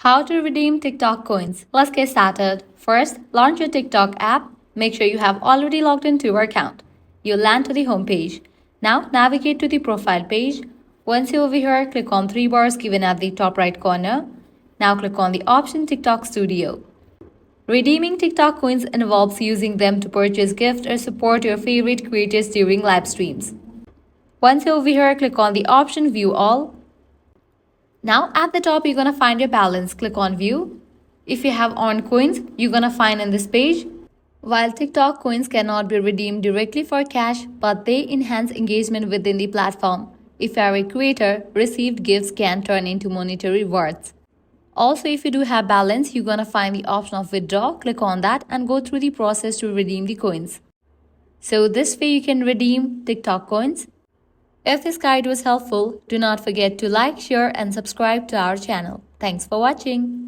How to redeem TikTok coins. Let's get started. First, launch your TikTok app. Make sure you have already logged into your account. You'll land to the home page. Now, navigate to the profile page. Once you're over here, click on three bars given at the top right corner. Now, click on the option TikTok Studio. Redeeming TikTok coins involves using them to purchase gifts or support your favorite creators during live streams. Once you're over here, click on the option View All. Now at the top, you're going to find your balance. Click on View. If you have earned coins, you're going to find in this page. While TikTok coins cannot be redeemed directly for cash, but they enhance engagement within the platform. If you are a creator, received gifts can turn into monetary rewards. Also, if you do have balance, you're going to find the option of withdraw. Click on that and go through the process to redeem the coins. So this way you can redeem TikTok coins. If this guide was helpful, do not forget to like, share and subscribe to our channel. Thanks for watching.